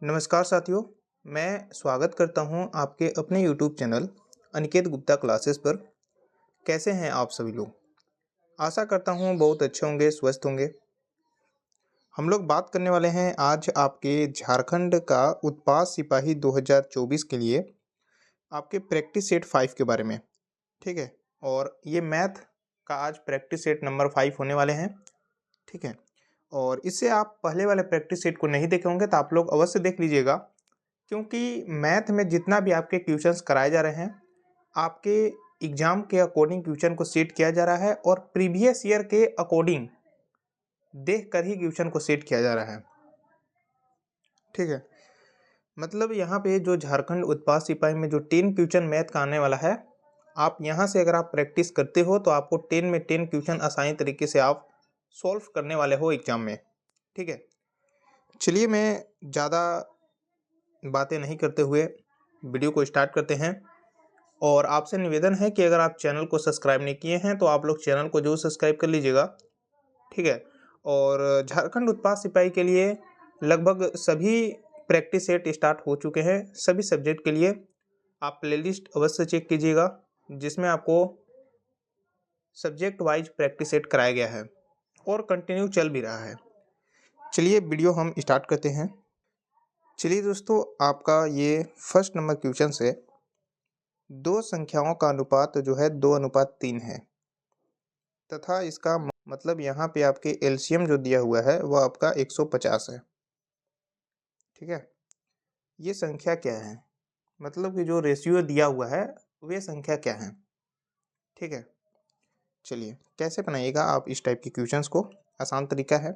नमस्कार साथियों, मैं स्वागत करता हूं आपके अपने YouTube channel Aniket Gupta classes पर। कैसे हैं आप सभी लोग? आशा करता हूं बहुत अच्छे होंगे, स्वस्थ होंगे। हम लोग बात करने वाले हैं आज आपके झारखंड का उत्पाद सिपाही 2024 के लिए आपके प्रैक्टिस सेट 5 के बारे में। ठीक है, और ये मैथ का आज प्रैक्टिस सेट नंबर 5 होने वाले हैं। ठीक है, और इससे आप पहले वाले प्रैक्टिस सेट को नहीं देखे होंगे तो आप लोग अवश्य देख लीजिएगा, क्योंकि मैथ में जितना भी आपके क्वेश्चंस कराए जा रहे हैं आपके एग्जाम के अकॉर्डिंग क्वेश्चन को सेट किया जा रहा है और प्रीवियस ईयर के अकॉर्डिंग देख कर ही क्वेश्चन को सेट किया जा रहा है। ठीक है, मतलब यहाँ पे जो झारखंड उत्पाद सिपाही में जो 10 क्वेश्चन मैथ का आने वाला है, आप यहाँ से अगर आप प्रैक्टिस करते हो तो आपको 10 में 10 क्वेश्चन आसानी तरीके से आप सॉल्व करने वाले हो एग्जाम में। ठीक है, चलिए मैं ज़्यादा बातें नहीं करते हुए वीडियो को स्टार्ट करते हैं। और आपसे निवेदन है कि अगर आप चैनल को सब्सक्राइब नहीं किए हैं तो आप लोग चैनल को जरूर सब्सक्राइब कर लीजिएगा। ठीक है, और झारखंड उत्पाद सिपाही के लिए लगभग सभी प्रैक्टिस सेट स्टार्ट हो चुके हैं। सभी सब्जेक्ट के लिए आप प्लेलिस्ट अवश्य चेक कीजिएगा, जिसमें आपको सब्जेक्ट वाइज प्रैक्टिस सेट कराया गया है और कंटिन्यू चल भी रहा है। चलिए वीडियो हम स्टार्ट करते हैं। चलिए दोस्तों, आपका ये फर्स्ट नंबर क्वेश्चन से दो संख्याओं का अनुपात जो है 2:3 है तथा इसका मतलब यहाँ पे आपके एलसीएम जो दिया हुआ है वह आपका 150 है। ठीक है, ये संख्या क्या है, मतलब कि जो रेशियो दिया हुआ है वे संख्या क्या है। ठीक है, चलिए कैसे बनाइएगा आप इस टाइप के क्वेश्चंस को। आसान तरीका है,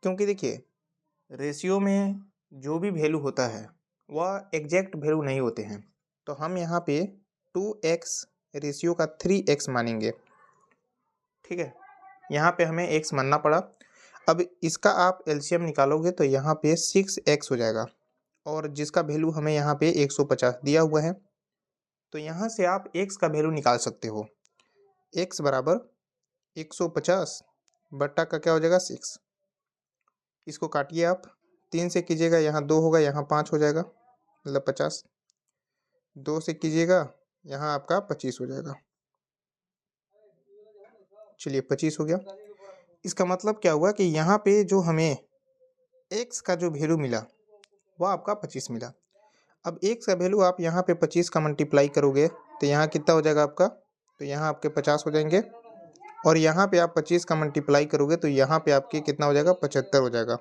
क्योंकि देखिए रेशियो में जो भी वैल्यू होता है वह एग्जैक्ट वैल्यू नहीं होते हैं, तो हम यहाँ पे 2x रेशियो का 3x मानेंगे। ठीक है, यहाँ पे हमें x मानना पड़ा। अब इसका आप एलसीएम निकालोगे तो यहाँ पे 6x हो जाएगा, और जिसका वैल्यू हमें यहाँ पे 150 दिया हुआ है, तो यहाँ से आप x का वैल्यू निकाल सकते हो। x बराबर 150 बट्टा का क्या हो जाएगा 6। इसको काटिए आप, 3 से कीजिएगा यहाँ 2 होगा, यहाँ 5 हो जाएगा, मतलब 50। 2 से कीजिएगा यहाँ आपका 25 हो जाएगा। चलिए 25 हो गया। इसका मतलब क्या हुआ कि यहाँ पे जो हमें x का जो वैल्यू मिला वह आपका 25 मिला। अब x का वैल्यू आप यहाँ पे 25 का मल्टीप्लाई करोगे तो यहाँ कितना हो जाएगा आपका, तो यहाँ आपके 50 हो जाएंगे, और यहाँ पे आप 25 का मल्टीप्लाई करोगे तो यहाँ पे आपके कितना हो जाएगा, 75 हो जाएगा।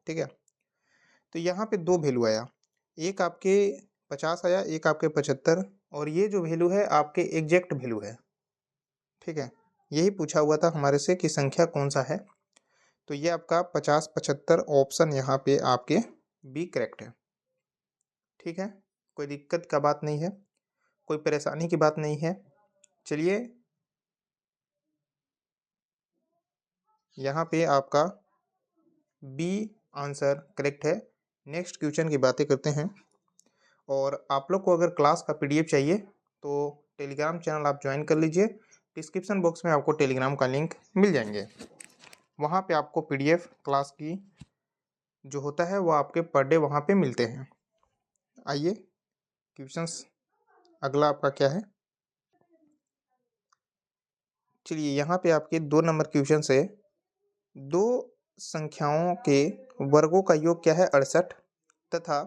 ठीक है, तो यहाँ पे दो वैल्यू आया, एक आपके 50 आया, एक आपके 75, और ये जो वैल्यू है आपके एग्जैक्ट वैल्यू है। ठीक है, यही पूछा हुआ था हमारे से कि संख्या कौन सा है, तो ये आपका 50 75 ऑप्शन यहाँ पे आपके बी करेक्ट है। ठीक है, कोई दिक्कत का बात नहीं है, कोई परेशानी की बात नहीं है। चलिए यहाँ पे आपका बी आंसर करेक्ट है। नेक्स्ट क्वेश्चन की बातें करते हैं। और आप लोग को अगर क्लास का पीडीएफ चाहिए तो टेलीग्राम चैनल आप ज्वाइन कर लीजिए। डिस्क्रिप्शन बॉक्स में आपको टेलीग्राम का लिंक मिल जाएंगे, वहाँ पे आपको पीडीएफ क्लास की जो होता है वो आपके पर डे वहाँ पे मिलते हैं। आइए क्वेश्चंस अगला आपका क्या है। चलिए यहाँ पे आपके 2 नंबर क्वेश्चन से दो संख्याओं के वर्गों का योग क्या है 68 तथा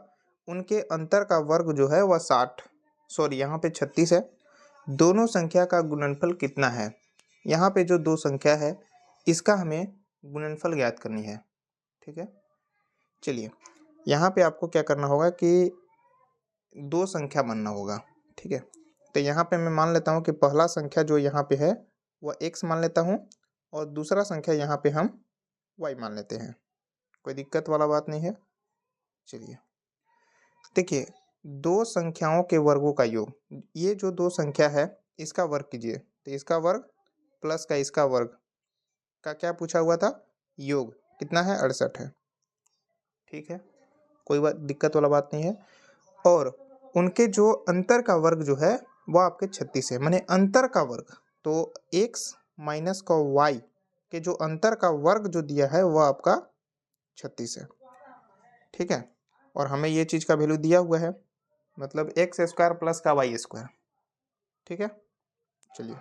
उनके अंतर का वर्ग जो है वह 60, सॉरी यहाँ पे 36 है। दोनों संख्या का गुणनफल कितना है। यहाँ पे जो दो संख्या है इसका हमें गुणनफल ज्ञात करनी है। ठीक है, चलिए यहाँ पे आपको क्या करना होगा कि दो संख्या बनना होगा। ठीक है, तो यहाँ पे मैं मान लेता हूँ कि पहला संख्या जो यहाँ पे है वह x मान लेता हूँ, और दूसरा संख्या यहाँ पे हम y मान लेते हैं। कोई दिक्कत वाला बात नहीं है। चलिए देखिए, दो संख्याओं के वर्गों का योग, ये जो दो संख्या है इसका वर्ग कीजिए, तो इसका वर्ग प्लस का इसका वर्ग का क्या पूछा हुआ था, योग कितना है 68 है। ठीक है, कोई बात दिक्कत वाला बात नहीं है। और उनके जो अंतर का वर्ग जो है वो आपके 36 है, माने अंतर का वर्ग, तो x माइनस का y के जो अंतर का वर्ग जो दिया है वो आपका 36 है। ठीक है, और हमें ये चीज़ का वैल्यू दिया हुआ है, मतलब एक्स स्क्वायर प्लस का वाई स्क्वायर। ठीक है, चलिए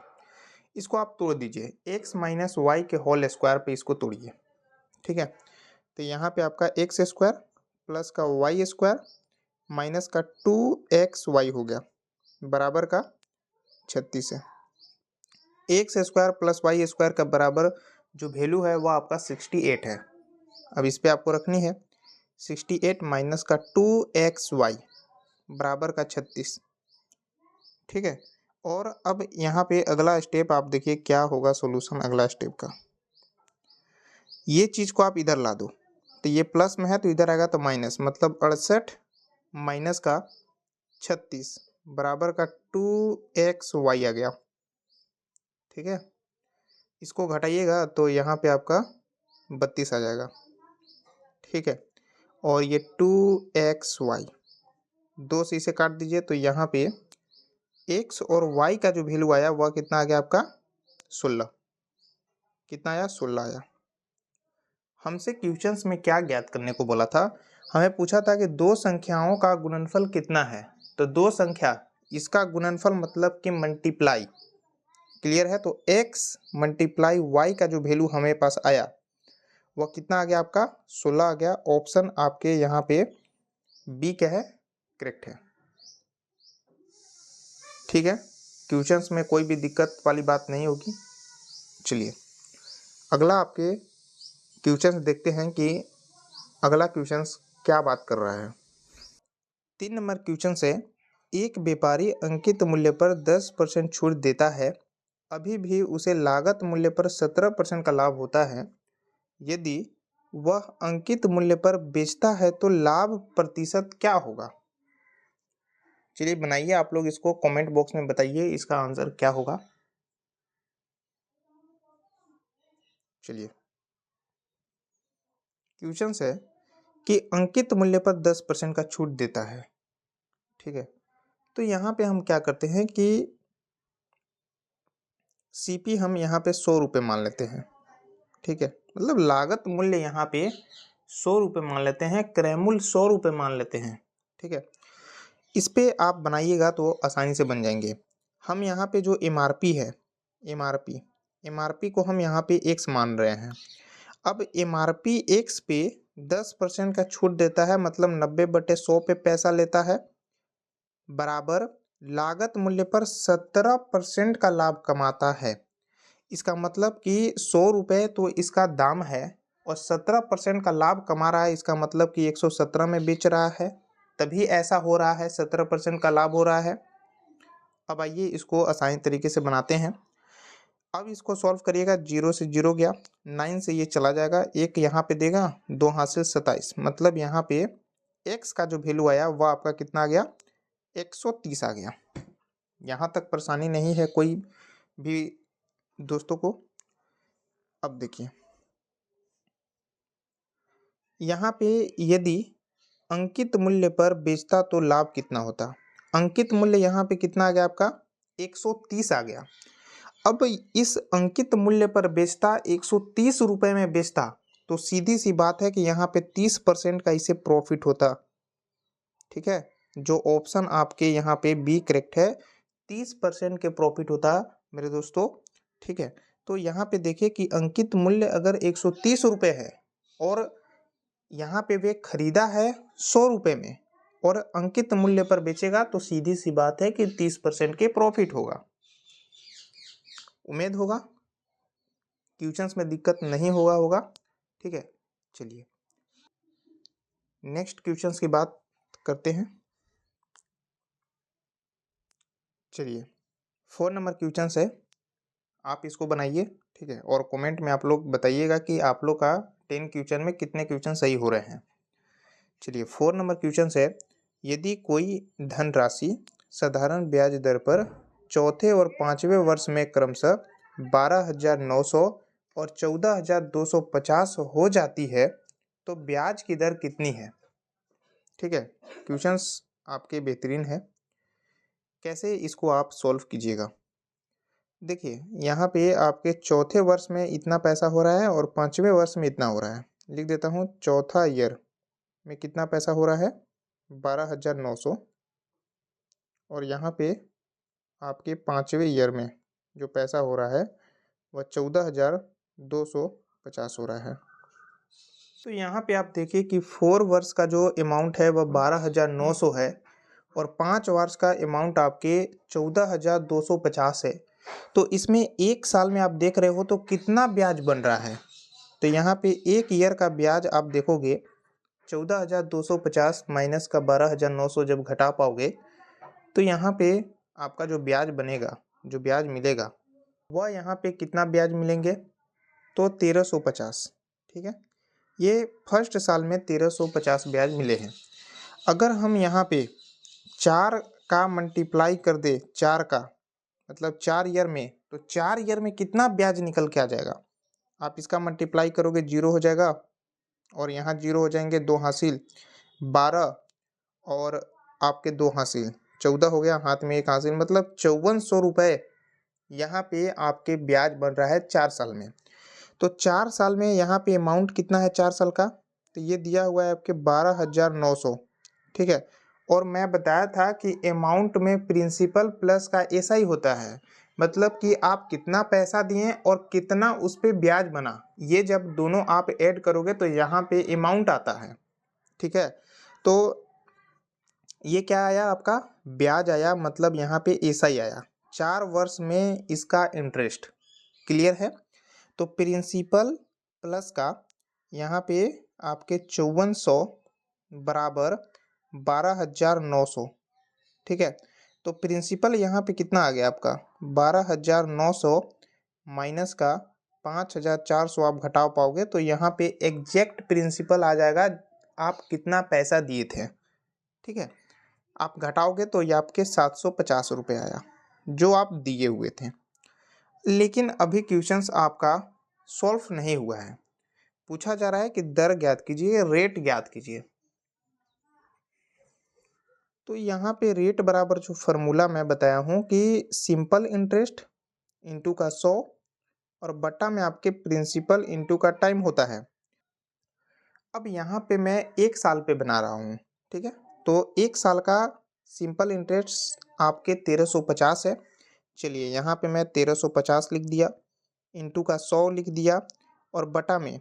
इसको आप तोड़ दीजिए, एक्स माइनस वाई के होल स्क्वायर पे इसको तोड़िए। ठीक है, तो यहाँ पे आपका एक्स स्क्वायर प्लस का वाई स्क्वायर माइनस का 2xy हो गया बराबर का 36 है। X square plus y square का बराबर जो वैल्यू है वो आपका 68 है। अब इस पे आपको रखनी है 68 माइनस का 2xy बराबर का 36। ठीक है, और अब यहाँ पे अगला स्टेप आप देखिए क्या होगा सॉल्यूशन अगला स्टेप का। ये चीज़ को आप इधर ला दो, तो ये प्लस में है तो इधर आएगा तो माइनस, मतलब 68 माइनस का 36 बराबर का 2xy आ गया। ठीक है, इसको घटाइएगा तो यहाँ पे आपका 32 आ जाएगा। ठीक है, और ये 2xy 2 से इसे काट दीजिए तो यहाँ पे x और y का जो वैल्यू आया वह कितना आ गया आपका 16। कितना आया 16 आया। हमसे क्वेश्चंस में क्या ज्ञात करने को बोला था, हमें पूछा था कि दो संख्याओं का गुणनफल कितना है। तो दो संख्या इसका गुणनफल मतलब कि मल्टीप्लाई, क्लियर है। तो x मल्टीप्लाई y का जो वैल्यू हमें पास आया वह कितना आ गया आपका 16 आ गया। ऑप्शन आपके यहाँ पे बी क्या है, करेक्ट है। ठीक है, क्वेश्चंस में कोई भी दिक्कत वाली बात नहीं होगी। चलिए अगला आपके क्वेश्चंस देखते हैं कि अगला क्वेश्चंस क्या बात कर रहा है। 3 नंबर क्वेश्चन से एक व्यापारी अंकित मूल्य पर 10% छूट देता है, अभी भी उसे लागत मूल्य पर 17% का लाभ होता है। यदि वह अंकित मूल्य पर बेचता है तो लाभ प्रतिशत क्या होगा। चलिए बनाइए आप लोग, इसको कमेंट बॉक्स में बताइए इसका आंसर क्या होगा। चलिए क्वेश्चन है कि अंकित मूल्य पर 10% का छूट देता है। ठीक है, तो यहाँ पे हम क्या करते हैं कि सीपी हम यहाँ पे 100 रुपये मान लेते हैं। ठीक है, मतलब लागत मूल्य यहाँ पे 100 रुपये मान लेते हैं, क्रय मूल्य 100 रुपये मान लेते हैं। ठीक है, इस पे आप बनाइएगा तो आसानी से बन जाएंगे। हम यहाँ पे जो एमआरपी है, एमआरपी को हम यहाँ पे एक्स मान रहे हैं। अब एमआरपी एक्स पे 10% का छूट देता है, मतलब 90/100 पे पैसा लेता है, बराबर लागत मूल्य पर 17% का लाभ कमाता है। इसका मतलब कि 100 रुपये तो इसका दाम है और 17% का लाभ कमा रहा है, इसका मतलब कि 117 में बेच रहा है, तभी ऐसा हो रहा है, 17% का लाभ हो रहा है। अब आइए इसको आसानी तरीके से बनाते हैं। अब इसको सॉल्व करिएगा, 0 से 0 गया, 9 से ये चला जाएगा, एक यहाँ पे देगा, 2 हाथ से 27, मतलब यहाँ पे x का जो वैल्यू आया वह आपका कितना आ गया 130 आ गया। यहाँ तक परेशानी नहीं है कोई भी दोस्तों को। अब देखिए यहाँ पे यदि अंकित मूल्य पर बेचता तो लाभ कितना होता। अंकित मूल्य यहाँ पे कितना आ गया आपका 130 आ गया। अब इस अंकित मूल्य पर बेचता 130 रुपये में बेचता, तो सीधी सी बात है कि यहाँ पे 30% का इसे प्रॉफिट होता। ठीक है, जो ऑप्शन आपके यहाँ पे बी करेक्ट है, 30% के प्रॉफिट होता मेरे दोस्तों। ठीक है, तो यहाँ पे देखिए कि अंकित मूल्य अगर 130 रुपये है और यहाँ पे वे खरीदा है 100 रुपये में और अंकित मूल्य पर बेचेगा, तो सीधी सी बात है कि 30% के प्रॉफिट होगा। उम्मीद होगा क्वेश्चंस में दिक्कत नहीं होगा। ठीक है, चलिए नेक्स्ट क्वेश्चंस की बात करते हैं। चलिए 4 नंबर क्वेश्चंस है, आप इसको बनाइए। ठीक है, और कमेंट में आप लोग बताइएगा कि आप लोग का 10 क्वेश्चन में कितने क्वेश्चन सही हो रहे हैं। चलिए 4 नंबर क्वेश्चन है, यदि कोई धनराशि साधारण ब्याज दर पर चौथे और पाँचवें वर्ष में क्रमशः 12,900 और 14,250 हो जाती है तो ब्याज की दर कितनी है। ठीक है, क्वेश्चंस आपके बेहतरीन है, कैसे इसको आप सॉल्व कीजिएगा। देखिए यहाँ पे आपके चौथे वर्ष में इतना पैसा हो रहा है और पाँचवें वर्ष में इतना हो रहा है। लिख देता हूँ चौथा ईयर में कितना पैसा हो रहा है 12,900, और यहाँ पे आपके 5वें ईयर में जो पैसा हो रहा है वह 14,250 हो रहा है। तो यहाँ पे आप देखिए कि 4 वर्ष का जो अमाउंट है वह 12,900 है और 5 वर्ष का अमाउंट आपके 14,250 है। तो इसमें एक साल में आप देख रहे हो तो कितना ब्याज बन रहा है। तो यहाँ पे एक ईयर का ब्याज आप देखोगे 14,250 माइनस का 12,900 जब घटा पाओगे तो यहाँ पे आपका जो ब्याज बनेगा, जो ब्याज मिलेगा वह यहाँ पे कितना ब्याज मिलेंगे तो 1350। ठीक है, ये फर्स्ट साल में 1350 ब्याज मिले हैं। अगर हम यहाँ पे 4 का मल्टीप्लाई कर दे, 4 का मतलब 4 ईयर में, तो 4 ईयर में कितना ब्याज निकल के आ जाएगा। आप इसका मल्टीप्लाई करोगे 0 हो जाएगा और यहाँ 0 हो जाएंगे, 2 हासिल 12 और आपके 2 हासिल 14 हो गया, हाथ में 1 हासिल, मतलब 5400 रुपये यहाँ पे आपके ब्याज बन रहा है 4 साल में। तो 4 साल में यहाँ पे अमाउंट कितना है 4 साल का, तो ये दिया हुआ है आपके 12,900। ठीक है, और मैं बताया था कि अमाउंट में प्रिंसिपल प्लस का ऐसा ही होता है, मतलब कि आप कितना पैसा दिए और कितना उस पर ब्याज बना, ये जब दोनों आप ऐड करोगे तो यहाँ पे अमाउंट आता है। ठीक है, तो ये क्या आया आपका ब्याज आया, मतलब यहाँ पे ऐसा ही आया 4 वर्ष में इसका इंटरेस्ट। क्लियर है, तो प्रिंसिपल प्लस का यहाँ पे आपके 5400 बराबर 12,900। ठीक है, तो प्रिंसिपल यहाँ पे कितना आ गया आपका 12,900 माइनस का 5,400 आप घटा पाओगे तो यहाँ पे एग्जैक्ट प्रिंसिपल आ जाएगा आप कितना पैसा दिए थे। ठीक है, आप घटाओगे तो ये आपके 750 रुपये आया जो आप दिए हुए थे। लेकिन अभी क्वेश्चंस आपका सॉल्व नहीं हुआ है, पूछा जा रहा है कि दर ज्ञात कीजिए, रेट ज्ञात कीजिए। तो यहाँ पे रेट बराबर जो फार्मूला मैं बताया हूँ कि सिंपल इंटरेस्ट इंटू का 100 और बटा में आपके प्रिंसिपल इंटू का टाइम होता है। अब यहाँ पे मैं 1 साल पे बना रहा हूँ। ठीक है, तो 1 साल का सिंपल इंटरेस्ट आपके 1350 है। चलिए यहाँ पे मैं 1350 लिख दिया, इंटू का 100 लिख दिया और बटा में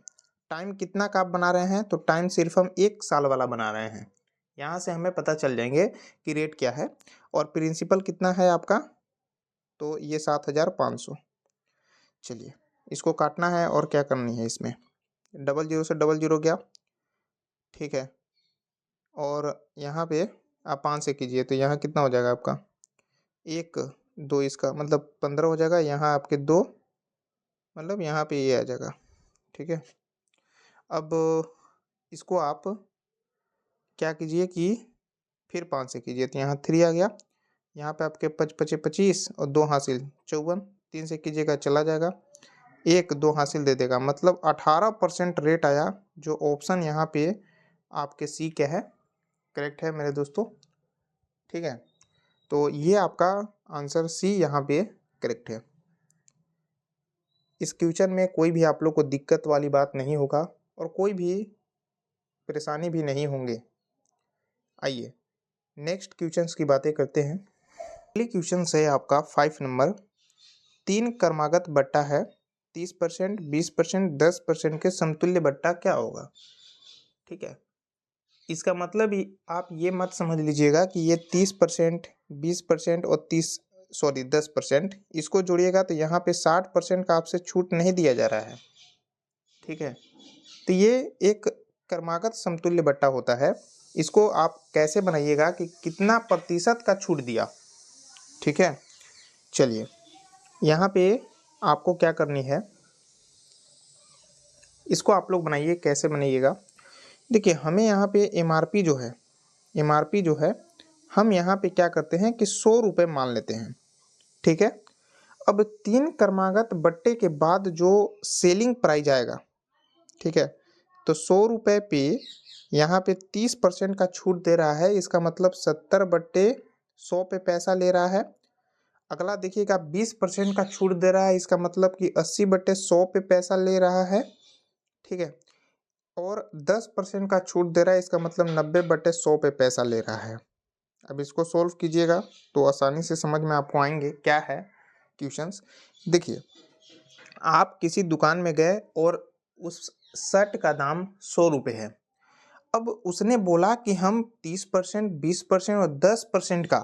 टाइम कितना का आप बना रहे हैं, तो टाइम सिर्फ हम 1 साल वाला बना रहे हैं। यहाँ से हमें पता चल जाएंगे कि रेट क्या है और प्रिंसिपल कितना है आपका, तो ये 7,500। चलिए इसको काटना है और क्या करनी है, इसमें डबल जीरो से डबल जीरो गया। ठीक है, और यहाँ पे आप 5 से कीजिए तो यहाँ कितना हो जाएगा आपका 1 2, इसका मतलब 15 हो जाएगा, यहाँ आपके 2, मतलब यहाँ पे ये आ जाएगा। ठीक है, अब इसको आप क्या कीजिए कि फिर 5 से कीजिए तो यहाँ 3 आ गया, यहाँ पे आपके 25 और 2 हासिल 54, 3 से कीजिएगा चला जाएगा, 1 2 हासिल दे देगा, मतलब 18% रेट आया। जो ऑप्शन यहाँ पे आपके सी क्या है, करेक्ट है मेरे दोस्तों। ठीक है, तो ये आपका आंसर सी यहाँ पे करेक्ट है। इस क्वेश्चन में कोई भी आप लोग को दिक्कत वाली बात नहीं होगा और कोई भी परेशानी भी नहीं होंगे। आइए नेक्स्ट क्वेश्चंस की बातें करते हैं। पहली क्वेश्चन है आपका 5 नंबर, 3 क्रमागत बट्टा है, 30%, 20%, 10% के समतुल्य बट्टा क्या होगा। ठीक है, इसका मतलब ही आप ये मत समझ लीजिएगा कि ये 30%, 20% और 10%, इसको जोड़िएगा तो यहाँ पे 60% का आपसे छूट नहीं दिया जा रहा है। ठीक है, तो ये एक क्रमागत समतुल्य बट्टा होता है। इसको आप कैसे बनाइएगा कि कितना प्रतिशत का छूट दिया। ठीक है, चलिए यहाँ पे आपको क्या करनी है, इसको आप लोग बनाइए। कैसे बनाइएगा, देखिए हमें यहाँ पे एमआरपी जो है हम यहाँ पे क्या करते हैं कि 100 रुपये मान लेते हैं। ठीक है, अब 3 क्रमागत बट्टे के बाद जो सेलिंग प्राइस आएगा, ठीक है, तो 100 रुपये पे यहाँ पे 30% का छूट दे रहा है, इसका मतलब 70/100 पे पैसा ले रहा है। अगला देखिएगा 20% का छूट दे रहा है, इसका मतलब कि 80/100 पे पैसा ले रहा है। ठीक है, और 10% का छूट दे रहा है, इसका मतलब 90/100 पे पैसा ले रहा है। अब इसको सोल्व कीजिएगा तो आसानी से समझ में आपको आएंगे क्या है क्वेश्चंस। देखिए, आप किसी दुकान में गए और उस शर्ट का दाम 100 रुपये है। अब उसने बोला कि हम 30%, 20% और 10% का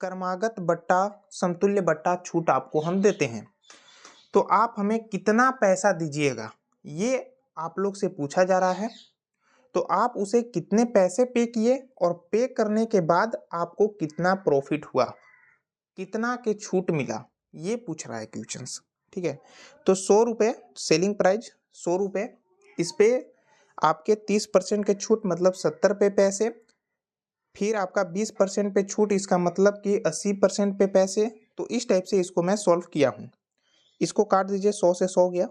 क्रमागत बट्टा, समतुल्य बट्टा छूट आपको हम देते हैं, तो आप हमें कितना पैसा दीजिएगा, ये आप लोग से पूछा जा रहा है। तो आप उसे कितने पैसे पे किए और पे करने के बाद आपको कितना प्रॉफिट हुआ, कितना के छूट मिला, ये पूछ रहा है क्वेश्चंस। ठीक है, तो 100 रुपये सेलिंग प्राइस, 100 रुपये, इस पे आपके 30% के छूट मतलब 70 पैसे, फिर आपका 20% पे छूट, इसका मतलब कि 80% पे पैसे। तो इस टाइप से इसको मैं सॉल्व किया हूँ। इसको काट दीजिए, 100 से 100 गया,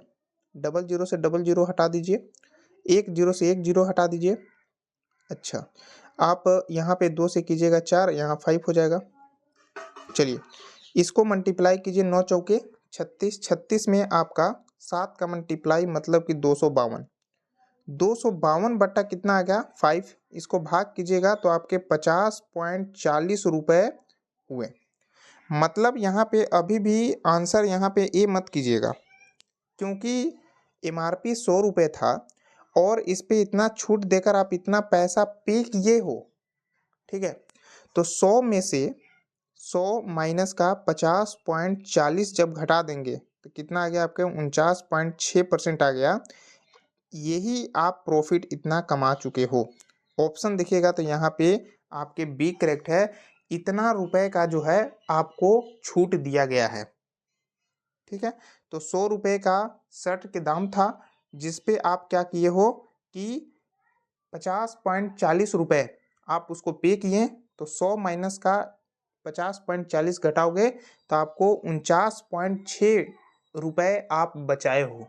डबल जीरो से डबल जीरो हटा दीजिए, एक जीरो से एक जीरो हटा दीजिए। अच्छा, आप यहाँ पे 2 से कीजिएगा 4, यहाँ 5 हो जाएगा। चलिए, इसको मल्टीप्लाई कीजिए, 9 चौके 36, 36 में आपका 7 का मल्टीप्लाई मतलब कि 252, 252 बट्टा कितना आ गया 5, इसको भाग कीजिएगा तो आपके 50.40 रुपये हुए। मतलब यहाँ पे अभी भी आंसर यहाँ पे ए मत कीजिएगा, क्योंकि एमआरपी 100 रुपये था और इस पे इतना छूट देकर आप इतना पैसा पे किए हो। ठीक है, तो 100 में से 100 माइनस का 50.40 जब घटा देंगे तो कितना आ गया आपके 49.6% आ गया। यही आप प्रॉफिट इतना कमा चुके हो। ऑप्शन देखिएगा तो यहाँ पे आपके बी करेक्ट है, इतना रुपए का जो है आपको छूट दिया गया है। ठीक है, तो 100 रुपये का शर्ट के दाम था, जिसपे आप क्या किए हो कि 50.40 रुपये आप उसको पे किए, तो 100 माइनस का 50.40 घटाओगे तो आपको 49.6 रुपये आप बचाए हो।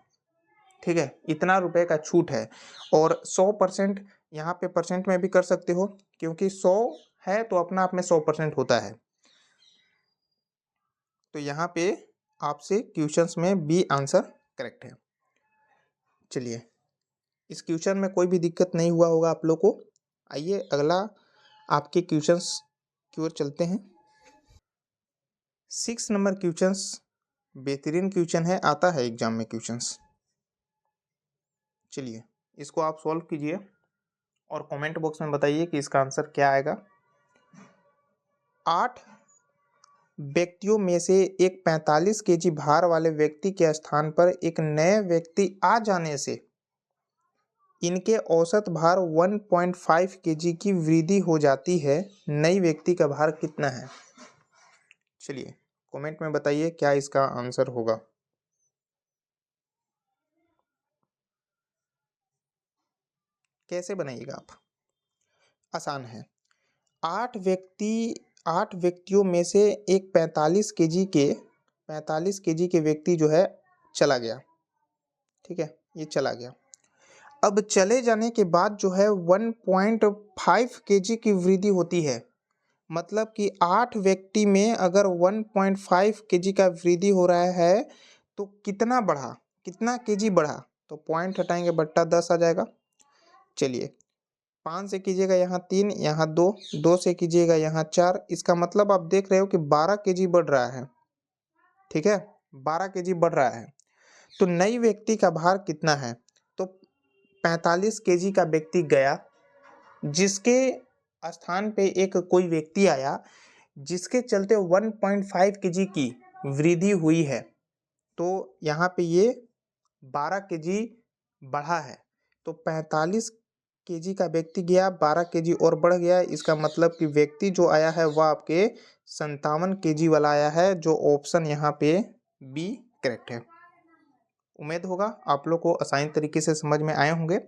ठीक है, इतना रुपए का छूट है। और 100% यहाँ पे परसेंट में भी कर सकते हो, क्योंकि 100 है तो अपना आप में 100% होता है। तो यहाँ पे आपसे क्वेश्चंस में बी आंसर करेक्ट है। चलिए, इस क्वेश्चन में कोई भी दिक्कत नहीं हुआ होगा आप लोग को। आइए अगला आपके क्वेश्चंस की ओर चलते हैं। 6 नंबर क्वेश्चंस बेहतरीन क्वेश्चन है, आता है एग्जाम में क्वेश्चंस। चलिए, इसको आप सॉल्व कीजिए और कमेंट बॉक्स में बताइए कि इसका आंसर क्या आएगा। 8 व्यक्तियों में से एक 45 केजी भार वाले व्यक्ति के स्थान पर एक नए व्यक्ति आ जाने से इनके औसत भार 1.5 केजी की वृद्धि हो जाती है। नई व्यक्ति का भार कितना है? चलिए, कमेंट में बताइए क्या इसका आंसर होगा। कैसे बनाइएगा आप? आसान है। 8 व्यक्तियों में से एक 45 केजी के व्यक्ति जो है चला गया। ठीक है, ये चला गया। अब चले जाने के बाद जो है 1.5 केजी की वृद्धि होती है। मतलब कि 8 व्यक्ति में अगर 1.5 केजी का वृद्धि हो रहा है तो कितना बढ़ा, कितना केजी बढ़ा? तो पॉइंट हटाएंगे, बट्टा 10 आ जाएगा। चलिए, 5 से कीजिएगा यहाँ 3, यहाँ 2, 2 से कीजिएगा यहाँ 4, इसका मतलब आप देख रहे हो कि 12 केजी बढ़ रहा है। ठीक है, 12 केजी बढ़ रहा है। तो नई व्यक्ति का भार कितना है? तो 45 केजी का व्यक्ति गया, जिसके स्थान पे एक कोई व्यक्ति आया, जिसके चलते 1.5 केजी की वृद्धि हुई है। तो यहाँ पे ये 12 केजी बढ़ा है। तो 45 केजी का व्यक्ति गया, 12 केजी और बढ़ गया। इसका मतलब कि व्यक्ति जो आया है वह आपके 57 केजी वाला आया है, जो ऑप्शन यहाँ पे बी करेक्ट है। उम्मीद होगा आप लोग को आसान तरीके से समझ में आए होंगे।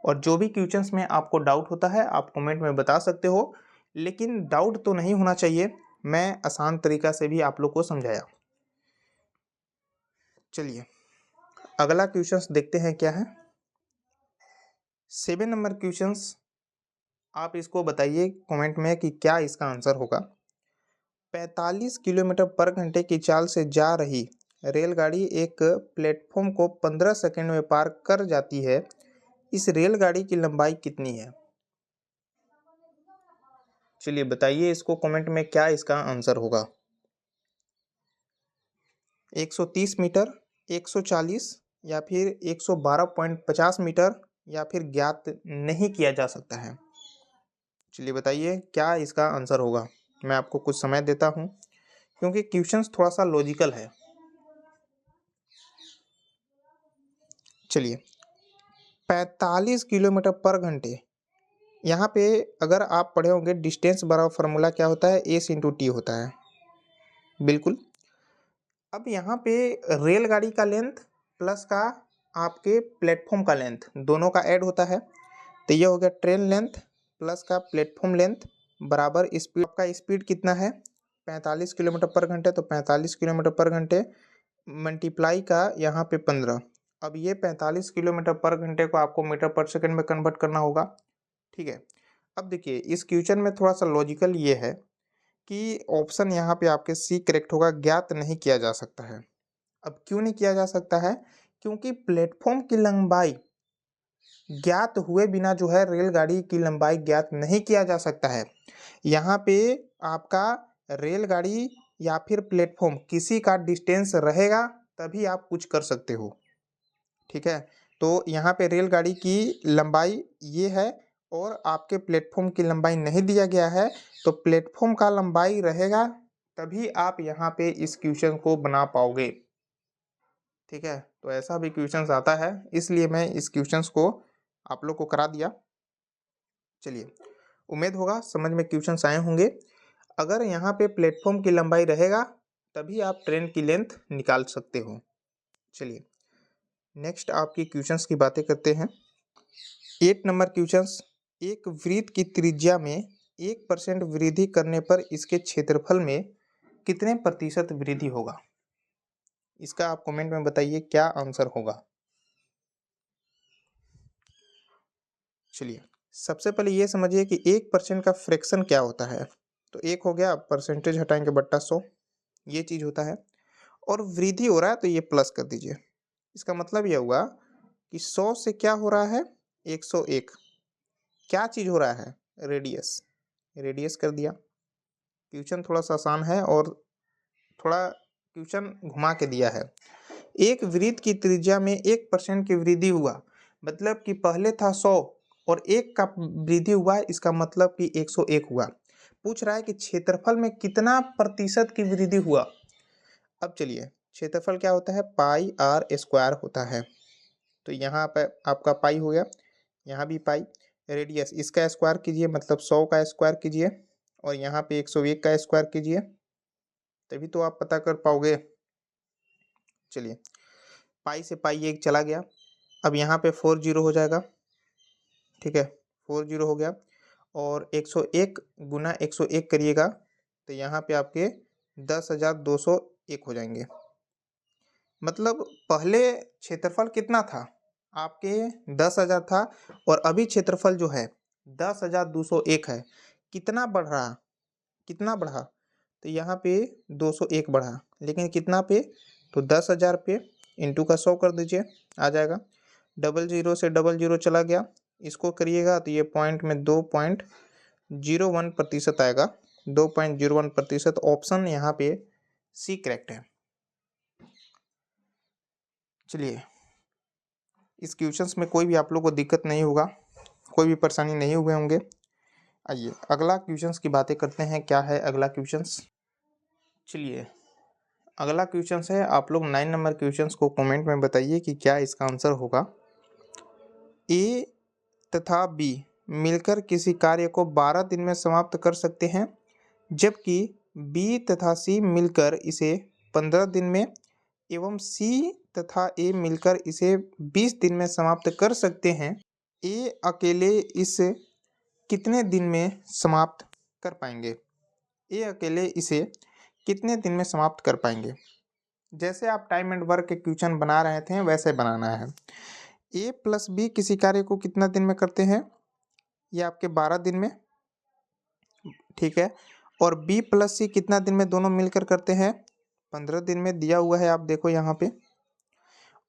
और जो भी क्वेश्चंस में आपको डाउट होता है आप कमेंट में बता सकते हो, लेकिन डाउट तो नहीं होना चाहिए। मैं आसान तरीका से भी आप लोग को समझाया। चलिए, अगला क्वेश्चंस देखते हैं क्या है। 7 नंबर क्वेश्चंस, आप इसको बताइए कमेंट में कि क्या इसका आंसर होगा। 45 किलोमीटर पर घंटे की चाल से जा रही रेलगाड़ी एक प्लेटफॉर्म को 15 सेकंड में पार कर जाती है। इस रेलगाड़ी की लंबाई कितनी है? चलिए बताइए इसको कमेंट में, क्या इसका आंसर होगा? 130 मीटर, 140 या फिर 112.50 मीटर, या फिर ज्ञात नहीं किया जा सकता है। चलिए बताइए क्या इसका आंसर होगा। मैं आपको कुछ समय देता हूँ क्योंकि क्वेश्चंस थोड़ा सा लॉजिकल है। चलिए 45 किलोमीटर पर घंटे। यहाँ पे अगर आप पढ़े होंगे डिस्टेंस बराबर फार्मूला क्या होता है, एस इंटू टी होता है। बिल्कुल। अब यहाँ पे रेलगाड़ी का लेंथ प्लस का आपके प्लेटफॉर्म का लेंथ दोनों का ऐड होता है, तो ये हो गया ट्रेन लेंथ प्लस का प्लेटफॉर्म लेंथ बराबर स्पीड। आपका स्पीड कितना है? 45 किलोमीटर पर घंटे, तो 45 किलोमीटर पर घंटे मल्टीप्लाई का यहाँ पे 15। अब ये 45 किलोमीटर पर घंटे को आपको मीटर पर सेकंड में कन्वर्ट करना होगा। ठीक है। अब देखिए इस क्वेश्चन में थोड़ा सा लॉजिकल ये है कि ऑप्शन यहाँ पे आपके सी करेक्ट होगा, ज्ञात नहीं किया जा सकता है। अब क्यों नहीं किया जा सकता है? क्योंकि प्लेटफॉर्म की लंबाई ज्ञात हुए बिना जो है रेलगाड़ी की लंबाई ज्ञात नहीं किया जा सकता है। यहाँ पे आपका रेलगाड़ी या फिर प्लेटफॉर्म किसी का डिस्टेंस रहेगा तभी आप कुछ कर सकते हो। ठीक है, तो यहाँ पे रेलगाड़ी की लंबाई ये है और आपके प्लेटफॉर्म की लंबाई नहीं दिया गया है, तो प्लेटफॉर्म का लंबाई रहेगा तभी आप यहाँ पे इस क्वेश्चन को बना पाओगे। ठीक है, तो ऐसा भी क्वेश्चंस आता है, इसलिए मैं इस क्वेश्चंस को आप लोग को करा दिया। चलिए उम्मीद होगा समझ में क्वेश्चंस आए होंगे। अगर यहाँ पे प्लेटफॉर्म की लंबाई रहेगा तभी आप ट्रेन की लेंथ निकाल सकते हो। चलिए नेक्स्ट आपकी क्वेश्चंस की बातें करते हैं। 8 नंबर क्वेश्चंस, एक वृत्त की त्रिज्या में 1% वृद्धि करने पर इसके क्षेत्रफल में कितने प्रतिशत वृद्धि होगा? इसका आप कमेंट में बताइए क्या आंसर होगा। चलिए सबसे पहले ये समझिए कि 1% का फ्रैक्शन क्या होता है। तो एक हो गया, परसेंटेज हटाएंगे बट्टा 100, ये चीज़ होता है। और वृद्धि हो रहा है तो ये प्लस कर दीजिए। इसका मतलब यह हुआ कि 100 से क्या हो रहा है, 101। क्या चीज़ हो रहा है, रेडियस। रेडियस कर दिया। क्वेश्चन थोड़ा सा आसान है और थोड़ा क्वेश्चन घुमा के दिया है। एक वृत्त की त्रिज्या में 1% की वृद्धि हुआ, मतलब कि पहले था 100 और 1 का वृद्धि हुआ, इसका मतलब कि 101 हुआ। पूछ रहा है कि क्षेत्रफल में कितना प्रतिशत की वृद्धि हुआ। अब चलिए क्षेत्रफल क्या होता है, पाई आर स्क्वायर होता है। तो यहाँ पे आपका पाई हो गया, यहाँ भी पाई। रेडियस इसका स्क्वायर कीजिए, मतलब 100 का स्क्वायर कीजिए, और यहाँ पे 101 का स्क्वायर कीजिए, तभी तो आप पता कर पाओगे। चलिए पाई से पाई एक चला गया, अब यहाँ पे 40 हो जाएगा। ठीक है, 40 हो गया, और 101 गुना 101 करिएगा तो यहाँ पे आपके 10,201 हो जाएंगे। मतलब पहले क्षेत्रफल कितना था आपके, 10,000 था, और अभी क्षेत्रफल जो है 10,201 है। कितना बढ़ रहा, कितना बढ़ा, तो यहाँ पे 201 बढ़ा, लेकिन कितना पे, तो 10,000 पे इंटू का 100 कर दीजिए, आ जाएगा। 00 से 00 चला गया, इसको करिएगा तो ये पॉइंट में 2.01% आएगा। 2.01%। ऑप्शन यहाँ पे सी करेक्ट है। चलिए इस क्वेश्चंस में कोई भी आप लोग को दिक्कत नहीं होगा, कोई भी परेशानी नहीं हुए होंगे। आइए अगला क्वेश्चंस की बातें करते हैं। क्या है अगला क्वेश्चंस? चलिए अगला क्वेश्चंस है, आप लोग 9 नंबर क्वेश्चंस को कमेंट में बताइए कि क्या इसका आंसर होगा। ए तथा बी मिलकर किसी कार्य को 12 दिन में समाप्त कर सकते हैं, जबकि बी तथा सी मिलकर इसे 15 दिन में, एवं सी तथा ए मिलकर इसे 20 दिन में समाप्त कर सकते हैं। ए अकेले इसे कितने दिन में समाप्त कर पाएंगे? ए अकेले इसे कितने दिन में समाप्त कर पाएंगे? जैसे आप टाइम एंड वर्क के क्वेश्चन बना रहे थे वैसे बनाना है। ए प्लस बी किसी कार्य को कितना दिन में करते हैं, ये आपके 12 दिन में। ठीक है, और बी प्लस सी कितना दिन में दोनों मिलकर करते हैं, 15 दिन में दिया हुआ है, आप देखो यहाँ पे।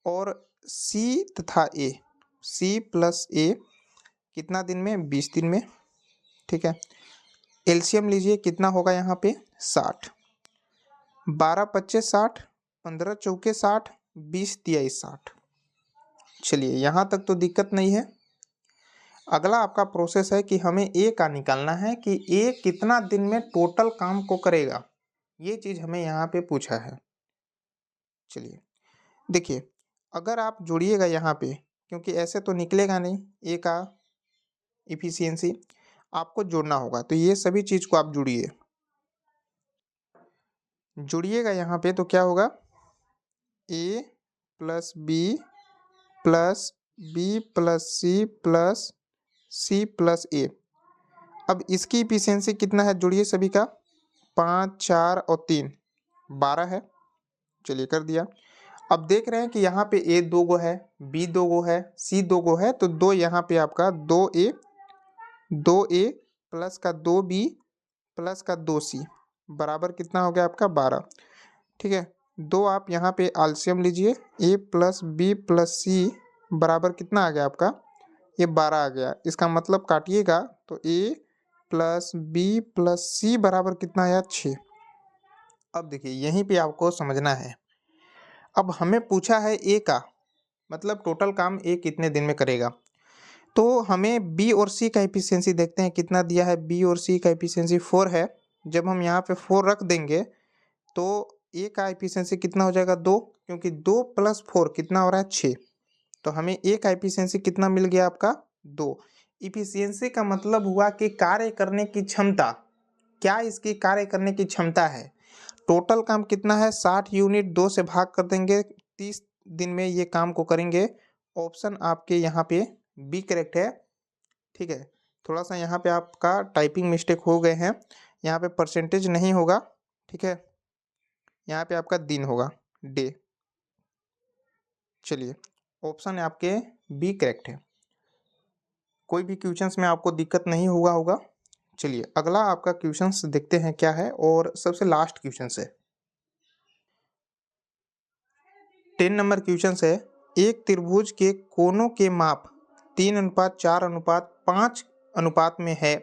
और सी तथा ए, सी प्लस ए कितना दिन में, 20 दिन में। ठीक है, एलसीएम लीजिए, कितना होगा यहाँ पे 60, 12 पच्चे 60, 15 चौके 60, 20 तिया 60। चलिए यहाँ तक तो दिक्कत नहीं है। अगला आपका प्रोसेस है कि हमें ए का निकालना है कि ए कितना दिन में टोटल काम को करेगा, ये चीज़ हमें यहाँ पे पूछा है। चलिए देखिए, अगर आप जोड़िएगा यहाँ पे, क्योंकि ऐसे तो निकलेगा नहीं ए का इफिशियंसी, आपको जोड़ना होगा, तो ये सभी चीज़ को आप जुड़िएगा यहाँ पे, तो क्या होगा, A plus B plus C plus A. अब इसकी इफिशियंसी कितना है, जुड़िए सभी का, 5 4 और 3 12 है। चलिए कर दिया। अब देख रहे हैं कि यहाँ पे ए 2 गो है, बी 2 गो है, सी 2 गो है, तो 2 यहाँ पे आपका 2a प्लस का 2b प्लस का 2c बराबर कितना हो गया आपका 12। ठीक है, 2 आप यहाँ पे एलसीएम लीजिए, a प्लस बी प्लस सी बराबर कितना आ गया आपका, ये 12 आ गया। इसका मतलब काटिएगा तो a प्लस बी प्लस सी बराबर कितना आया, 6। अब देखिए यहीं पे आपको समझना है, अब हमें पूछा है ए का, मतलब टोटल काम ए कितने दिन में करेगा, तो हमें बी और सी का एफिशिएंसी देखते हैं कितना दिया है। बी और सी का एफिशिएंसी 4 है, जब हम यहाँ पे 4 रख देंगे तो ए का एफिशिएंसी कितना हो जाएगा, 2, क्योंकि 2 प्लस 4 कितना हो रहा है, 6। तो हमें ए का एफिशिएंसी कितना मिल गया आपका, 2। इफिशियंसी का मतलब हुआ कि कार्य करने की क्षमता, क्या इसकी कार्य करने की क्षमता है। टोटल काम कितना है, 60 यूनिट, 2 से भाग कर देंगे, 30 दिन में ये काम को करेंगे। ऑप्शन आपके यहाँ पे बी करेक्ट है। ठीक है, थोड़ा सा यहाँ पे आपका टाइपिंग मिस्टेक हो गए हैं, यहाँ पे परसेंटेज नहीं होगा। ठीक है, यहाँ पे आपका दिन होगा, डे। चलिए ऑप्शन आपके बी करेक्ट है, कोई भी क्वेश्चंस में आपको दिक्कत नहीं होगा। चलिए अगला आपका क्वेश्चंस देखते हैं क्या है, और सबसे लास्ट क्वेश्चंस है 10 नंबर क्वेश्चंस है। एक त्रिभुज के कोनों के माप 3:4:5 अनुपात में है,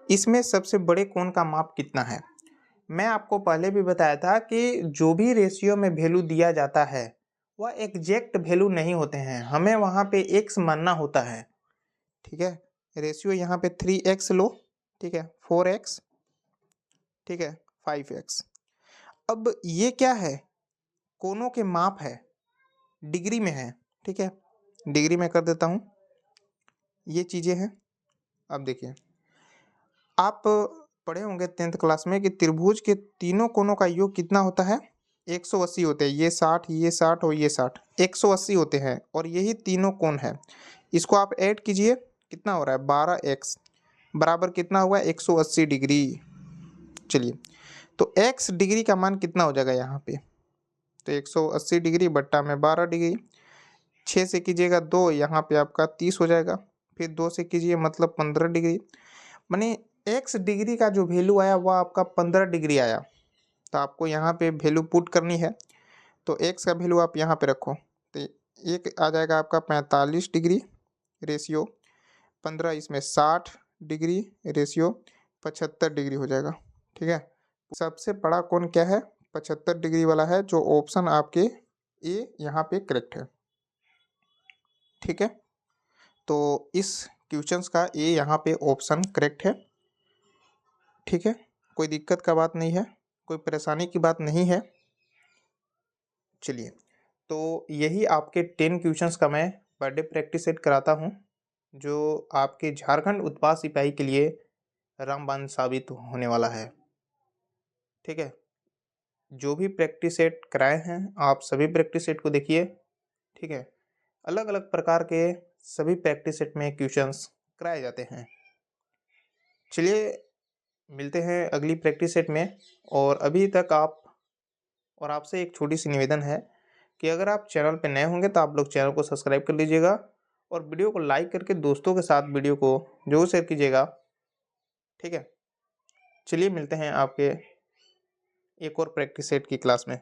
इसमें सबसे बड़े कोण का माप कितना है। मैं आपको पहले भी बताया था कि जो भी रेशियो में वैल्यू दिया जाता है वह एग्जैक्ट वैल्यू नहीं होते हैं, हमें वहाँ पे x मानना होता है। ठीक है, रेशियो यहाँ पे 3x लो, ठीक है, 4x, ठीक है, 5x। अब ये क्या है, कोनों के माप है, डिग्री में है। ठीक है, डिग्री में कर देता हूँ, ये चीज़ें हैं। अब देखिए, आप पढ़े होंगे 10th क्लास में कि त्रिभुज के तीनों कोनों का योग कितना होता है, 180 होते हैं। ये 60, ये 60 और ये 60, 180 होते हैं, और यही तीनों कोण है। इसको आप ऐड कीजिए, कितना हो रहा है, 12x बराबर कितना हुआ, 180 डिग्री। चलिए, तो x डिग्री का मान कितना हो जाएगा यहाँ पे, तो 180 डिग्री बट्टा में 12 डिग्री, 6 से कीजिएगा 2, यहाँ पे आपका 30 हो जाएगा, फिर 2 से कीजिए मतलब 15 डिग्री। माने x डिग्री का जो वैल्यू आया वह आपका 15 डिग्री आया। तो आपको यहाँ पे वैल्यू पुट करनी है, तो x का वैल्यू आप यहाँ पे रखो, तो एक आ जाएगा आपका 45 डिग्री रेशियो, 15 इसमें 60 डिग्री रेशियो, 75 डिग्री हो जाएगा। ठीक है, सबसे बड़ा कोण क्या है, 75 डिग्री वाला है, जो ऑप्शन आपके ए यहाँ पे करेक्ट है। ठीक है, तो इस क्वेश्चंस का ए यहाँ पे ऑप्शन करेक्ट है। ठीक है, कोई दिक्कत का बात नहीं है, कोई परेशानी की बात नहीं है। चलिए, तो यही आपके 10 क्वेश्चंस का मैं पर डे प्रैक्टिस सेट कराता हूँ, जो आपके झारखंड उत्पाद सिपाही के लिए रामबाण साबित होने वाला है। ठीक है, जो भी प्रैक्टिस सेट कराए हैं आप सभी प्रैक्टिस सेट को देखिए। ठीक है, अलग अलग प्रकार के सभी प्रैक्टिस सेट में क्वेश्चंस कराए जाते हैं। चलिए मिलते हैं अगली प्रैक्टिस सेट में, और अभी तक आपसे एक छोटी सी निवेदन है कि अगर आप चैनल पर नए होंगे तो आप लोग चैनल को सब्सक्राइब कर लीजिएगा, और वीडियो को लाइक करके दोस्तों के साथ वीडियो को जरूर शेयर कीजिएगा। ठीक है, चलिए मिलते हैं आपके एक और प्रैक्टिस सेट की क्लास में।